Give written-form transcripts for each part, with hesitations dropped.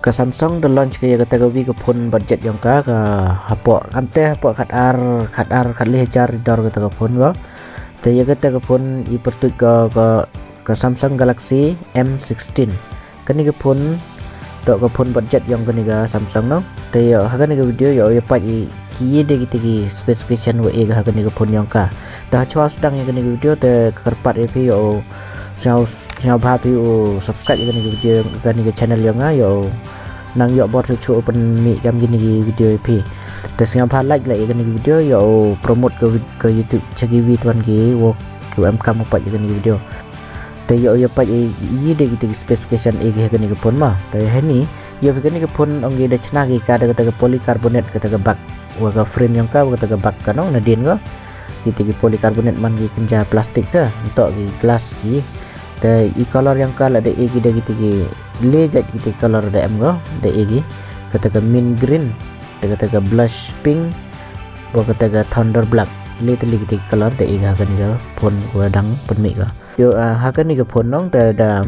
ke Samsung the launch ke kata gawi ke phone budget yang ka hapok kamte hapok kat ar kat leh jar dor kata ke phone go te ya kata ke phone I pertut ke Samsung Galaxy M16 kani ke phone to ke phone budget yang kani ke Samsung no te ya kani ke video ya pa ki de ki specification wa ga kani ke phone yang ka ta chwa sedang ya kani ke video te kerpat yo sao ba pi subscribe kani ke video kani ke channel yang yo nang yo bot chu open mi cam gini video pi te sao ba like lại kani video yo promote ke YouTube chagi vi tuan ki wo ke kam pa kani video te yo pa de ki specification ke kani ke phone ma te hani yo kani ke phone ong de chna ki ka de kata ke polycarbonate kata ke bak wa ka frame yang ka kata ke bak ka no na din go ki polycarbonate man ki kenja plastik sa untuk ki glass ki te color yang ka la de ki de ki le jat ki color de em go de ki kata ke mint green de kata ke blush pink wa kata ke thunder black le teli ki color de ki kan ga phone ko dang penmi ga yo ha kan ni ke phone nong te da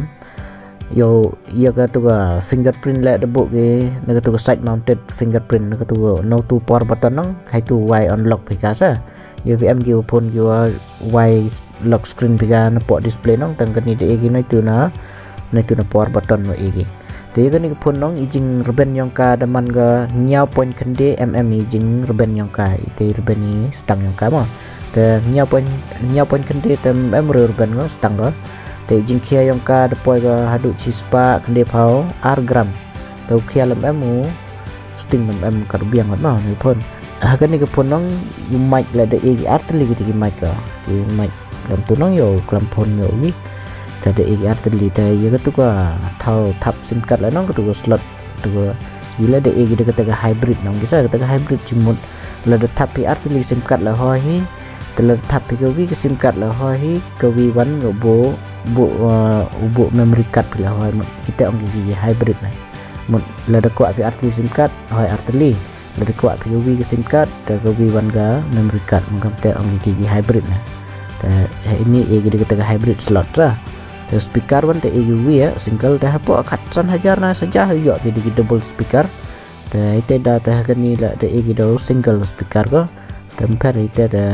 yo ia ka tu ga fingerprint la de bu ke na ka tu side mounted fingerprint na ka tu no tu power button nong hai tu y unlock pi ka sa yo vm ki phone ki y lock screen pi ka na po display nong tang kan ni de ki na tu na power button wa ki te kan ni phone nong ijing reben yang ka da man ga nyau point khande ijing reben yang ka te reben ni stang yang ka ma te nyau point khande tem reben ngo stang go te ijing kia yang ka deploy ga hadu chispa khande phau r gram te kia lam mu sting lam ka biang ma ni phone kan ni ke phone nong mic la de artli ki mic ka ki mic lam tu nong yo klam phone yo ni ta de artli ta yo ka tu ka thau thap sim card la nong ka tu slot tu ila de de ka ta hybrid nong bisa ka ta hybrid chimut la de thap pi artli sim card la ho hi te la thap pi ka wi ka sim card la ho hi ka wi wan go bo memory card pi la ho kita ong ki hybrid na mut la de ko pi artli sim card ho artli la de ko pi wi ka sim card ta ka wi wan ga memory card mungkin kita ong ki hybrid na ta ini de ka ta hybrid slot ra te speaker wan te wi ya single ta hapo kat san hajar na saja yo di double speaker te ite da ta kan ni la de do single speaker ko temper ite ta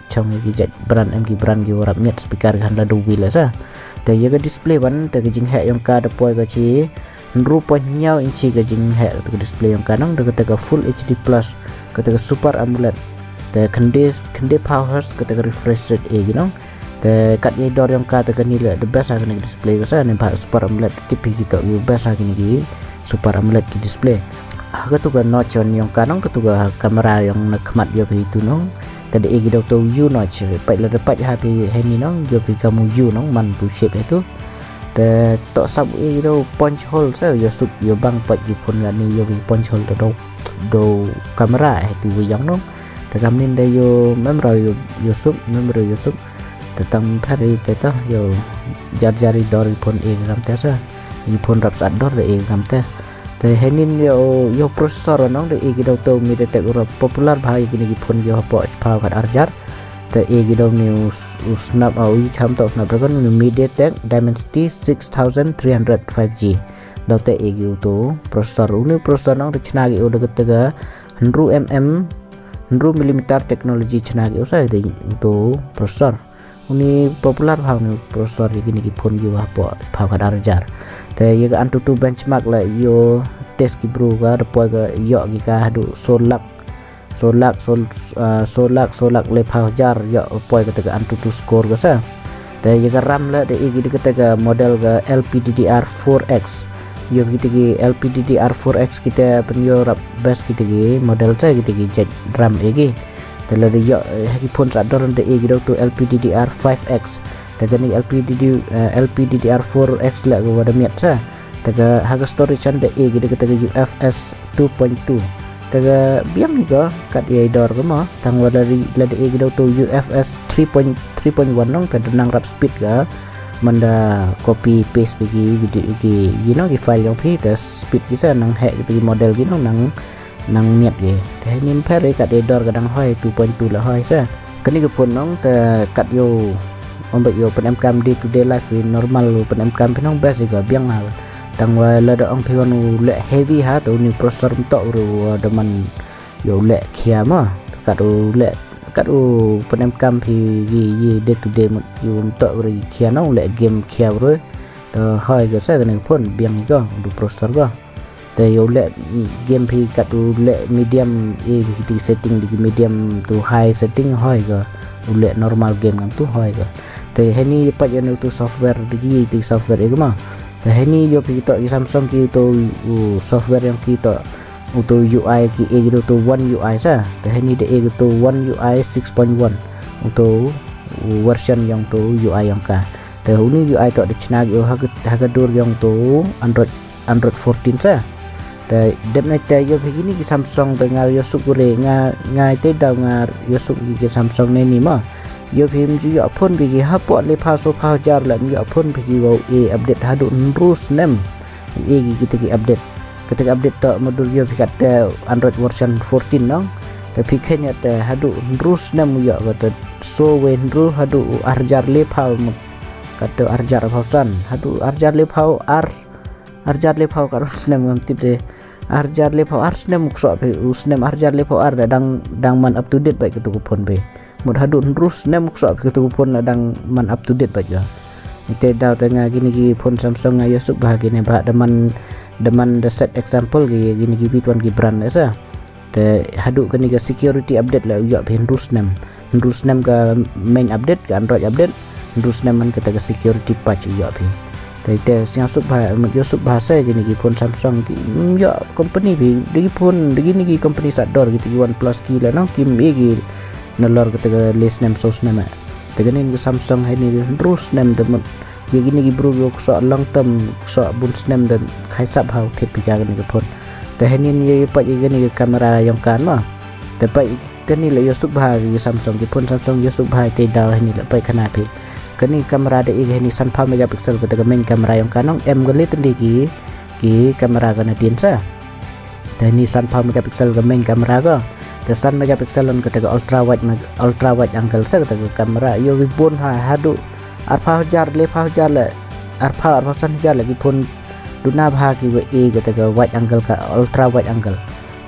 chong ki jet brand brand ki warap miat speaker kan la do wi la sa te ye ga display wan te jing he yang ka de poi ga chi rupa nyau inci ga jing he te display yang kanang de ka full HD plus ka te super AMOLED te khande powers ka te refresh rate you know te kat ye dor yang ka te kan ni la the best ha kan display ka sa ni ba super AMOLED TV kita you best ha ki super AMOLED ki display ka tu ga notch yang kanang ka tu ga kamera yang nak khmat yo itu nong tadi egi do to u notch pai la dapat ha pi ni nong yo pi kamu u nong man tu shape itu te to sab egi do punch hole sa yo sup yo bang pat gi phone la ni yo pi punch hole do kamera itu yang nong te kamin de yo memro yo sup tetang thari te ta yo jar-jari dor phone e kam te sa i phone rap sat dor de e kam te te henin yo processor nong de e gido to MediaTek ora popular bhai gini phone yo po power kat arjar te e gido new snap wi cham to Snapdragon MediaTek Dimensity 6300 5G do te e gido to processor nong de chna gi oda ketaga 100 mm teknologi chna gi usa de to processor uni popular bhau ni processor gini phone yo po power kat arjar te ye ga antu tu benchmark la yo test ki bro ga deploy ga yo gi ka hadu solak le power jar yo poi ga ta antu tu score ga sa te ye ga ram la de gi de ga model ga LPDDR4X yo gi LPDDR4X kita pen yo rap best kita gi model sa kita gi jet ram gi te la de yo ki phone sa dor de gi do to LPDDR5X tagani LPDDR4X la go wada miat sa taga haga storage an de e gede taga UFS 2.2 taga biang ni go kat ye dor ko ma tang wada la de e gede to UFS 3.1 nong ta nang rap speed ga manda copy paste bagi video gi you know gi file yang pi ta speed gi sa nang hack bagi model gi nang miat ge te nim pare kat ye dor kadang hoi 2.2 la hoi sa kani ke phone nong ta kat yo ombak yo pen cam day to day life normal pen cam pinong best juga biang hal tangwa la da ong phiwan le heavy ha to ni processor tok ru daman yo le kia ma kat penem kam phi yi day to day yo tok ru kia no le game kia ru to hoi ga sa ni phon biang go du processor go te yo le game phi kat le medium ti setting di medium to high setting hoi ga le normal game ngam tu hoi ga te heni pa yo tu software di ti software e ma te heni yo pi to Samsung ki to software yang ki to untuk UI ki e gitu to One UI sa te heni de e gitu One UI 6.1 untuk version yang to UI yang ka te uni UI to de chna yo haga dur yang to Android 14 sa te demne te yo begini ki Samsung dengar yo sukure ngai te da ngar yo suk ki Samsung ne ni ma yo phim ju yo phon bi ha pot le pha so pha jar la yo phon bi wo e update hadu terus nem e kita ki update ketika update to modul yo bi kat Android version 14 no tapi kenya te hadu terus nem yo kata so wen ru hadu arjar le pha kata arjar phausan hadu arjar le phau arjar le phau karo nem ngam tip de arjar le phau nem mukso pe nem arjar le phau dang man up to date baik ketu phone be một hadu terus nem mukso ke tu phone dang man up to date baja ite daw tengah gini ki phone Samsung ayo suk bahagine bah deman the set example gini ki bitwan ki brand esa te hadu kani ga security update la yo ben terus nem ka main update ka Android update terus nem man kata ga security patch yo be te ite siang suk bah yo suk bahasa gini ki phone Samsung ki yo company bi di phone gini ki company sador gitu ki OnePlus ki la nang kim gi nalor ketika list name source name teganin ke Samsung ini terus name temen ya gini gibru yo so long term so bun name dan kaisap hau tip pijakan ke phone tehenin ye pa gini ke kamera yang kan ma tepai kani la yo subha ke Samsung ke phone Samsung yo subha te daw ini la pai kana pi kani kamera de ini sanpa megapixel ketika main kamera yang kanong m gale tendiki ki kamera kana din sa tani sanpa megapixel ke main kamera ga Tesan megapixel on ketika ultra wide angle sa ketika kamera yo wibun hadu arpa jar le arpa san jar lagi pun duna bahagi we e ketika wide angle ka ultra wide angle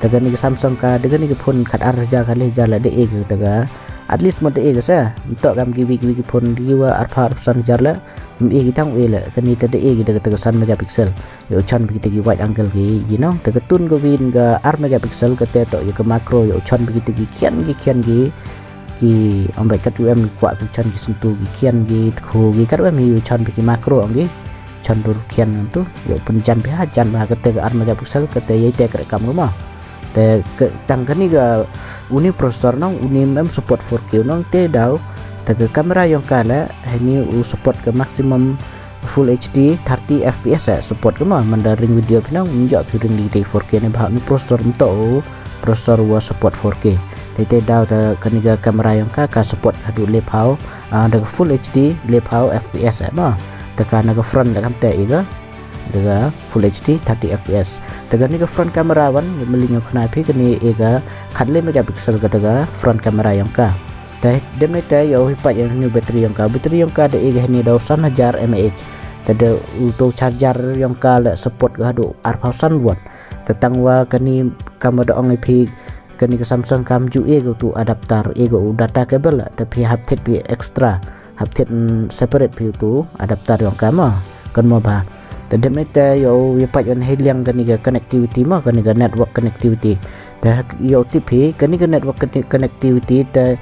tegan ni Samsung ka dengan ni pun kat ar jar kali jar la de e ketika at least mod e sa untuk kam gibi pun diwa arpa san jar la e kitang we la kani te de e ketika san megapixel yo chan begitu gi wide angle gi you know tegetun go win ga ar megapixel ke te to yo ke makro yo chan begitu gi kian gi ambai kat um kwa chan gi sentu gi kian gi kho gi kat um yo chan begi makro gi chan dur kian tu yo pun jan be jan ba ke te ar megapixel ke te ye te kre kam ma te tang kani ga uni processor nong uni mem support 4K nong te daw ke kamera yang kala ini support ke maksimum full HD 30 fps support ke mah mendaring video pinang menjak piring di 4K ni bah ni processor untuk processor wa support 4K tete daw ta kaniga kamera yang ka support hadu lepau ada full HD lepau fps mah tekan ke front dak te iga daga full HD 30 fps tekan ni ke front kamera wan melingo kena pi kini ega khatle megapixel ke daga front kamera yang ka teh demne teh yo hipat yang new bateri yang ka de ege ni daw 1000 mAh tade untuk charger yang ka la support ga do 4000 watt tetang wa kani kamera ong ip kani ke Samsung kam ju ego tu adapter ego data cable tapi haptet pi extra haptet separate pi tu adapter yang kama kan mo ba demne teh yo hipat yang heliang kani ga connectivity ma kani ga network connectivity teh yo tipi kani ga network connectivity teh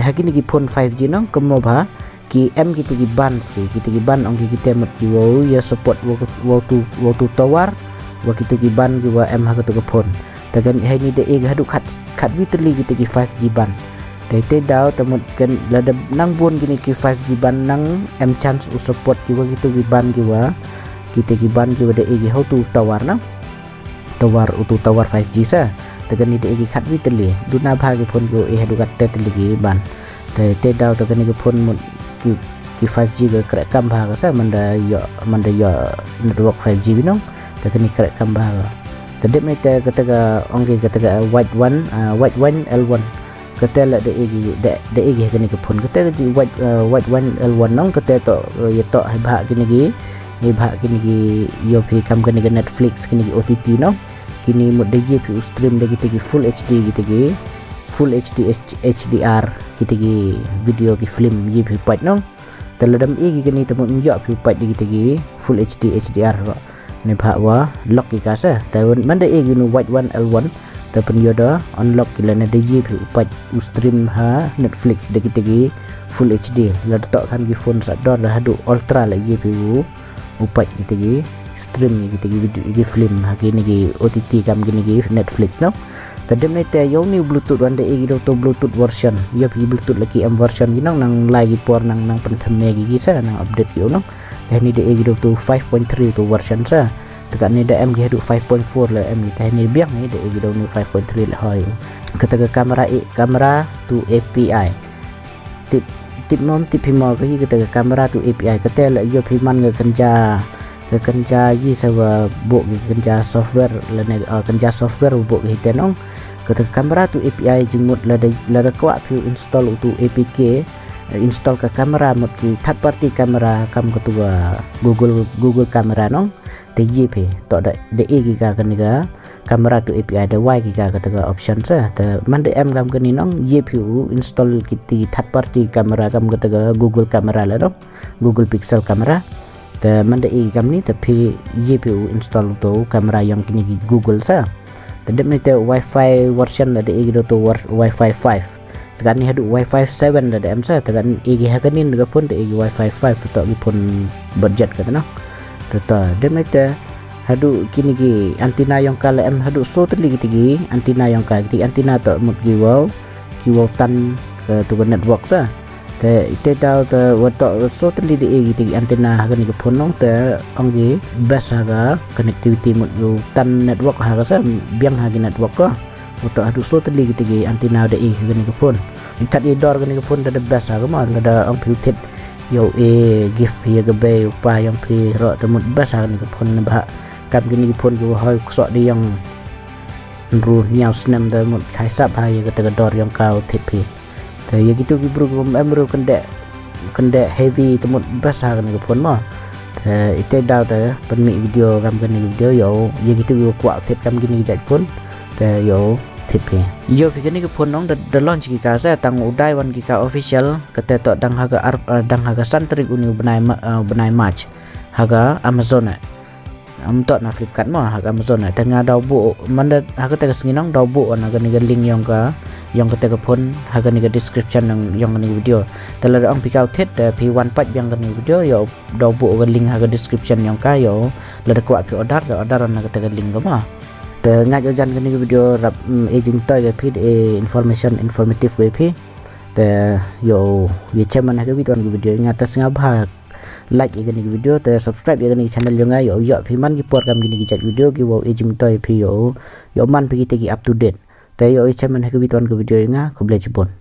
hakini ki phone 5G nong kemo ba ki m gitu ki ban ong kita mat ki wo ya support wo tu tawar wa gitu ki ban ki wa m ha to phone tagan hai ni de e hadu khat bitli gitu ki 5G ban te daw tamut kan lada nang bon gini ki 5G ban nang m chance u support ki wa gitu ki ban ki wa kita ki ban ki wa de e how tu tawar na tawar 5G sa tegan ni de khat wi tele duna bhagi phone go e hadu kat te tele ban te daw tegan ni phone ki 5G ga krek kam bha sa manda yo network 5G binong tegan ni krek kam bha te de me te kata ongge kata white one L1 kata la de egi kani ke phone kata ji white one L1 nong kata to ye to bha kini gi bahak kini gi yo pi kam kini ke Netflix kini gi OTT no kini mut de je pi stream de kita gi full HD kita gi full HD HDR kita gi video gi film je pi pat no teladam e gi kini temu yo pi pat de kita gi full HD HDR ne bahak wa lock gi kasa tawon manda e gi no white one L1 tapi yoda unlock kila na de je pi pat stream ha Netflix de kita gi full HD la tok kan gi phone sador dah hadu ultra la je pi upat kita gi stream kita gi video gi film hari ni gi OTT kam gini gi Netflix no tadem ni te yo ni bluetooth wanda e gi to bluetooth version yo pi bluetooth lagi M version gi nang lagi por nang pentame gi sa nang update gi no teh ni de e gi to 5.3 to version sa tekan ni de M gi hadu 5.4 la M teh ni biang ni de e gi ni 5.3 la hai kata kamera to API tip mom tip himo ke kita kamera tu API kata la yo piman ke kenja yi sawa buk kenja software la kenja software buk kita nong kata kamera tu API jengmut la kwa pi install tu APK install ke kamera mot ki third party kamera kam ketua Google kamera nong TJP to de e ka kaniga kamera tu API ada Y kita kata option sa te mande M kam kini nong YPU install kiti third party kamera kam kata Google kamera la dong Google Pixel kamera te mande E kam ni tapi YPU install tu kamera yang kini Google sa te dem ni te Wi-Fi version ada E gitu Wi-Fi 5 tekan ni hadu Wi-Fi 7 ada M sa tekan E ha kanin juga pun de Wi-Fi 5 tu pun budget kata no teta dem ni te hadu kini gi antina yang kala em hadu so teli gi antina yang kala gi antina to mut gi wow tan ke tu network sa te ite dau te wato so teli de gi antina ha ni phone nong te onggi best ha connectivity mut yu tan network ha sa biang ha gi network ko wato hadu so teli gi antina de ha ni phone kat idor ga ni phone da best ha ma da ong piutit yo gift pi ga be upa yang pi ro te mut best ha ni phone ba kam gini pun go hai sok di yang ru nyau snam da mut khai sap hai kata dor yang kau tp te ya gitu gi bro emru kende heavy temut basah kan pun ma te ite dau te penmi video kam gini video yo ya gitu go kwa tip kam gini jat pun te yo tp yo pikir ni pun nong da launch ki ka sa tang udai wan ki ka official kata to dang haga santrik uni benai match haga Amazon amtot na Flipkart mo hak Amazon na tengah dau bu manda hak te singinang dau bu na gani link yang te pun hak ni description yang ni video telah ang pikau thet P1 pat yang ni video yo dau bu link hak description yang ka yo la ko api order na te link ko ma te ngaj ojan ni video rap aging to ya pi informative we pi te yo ye chairman hak video ngatas ngabha like ini video te subscribe ini channel yo nga yo piman ki por kam gini ki chat video ki wo ejim toy pi yo man pi ki up to date te yo chairman ha ki video nga ko ble chipon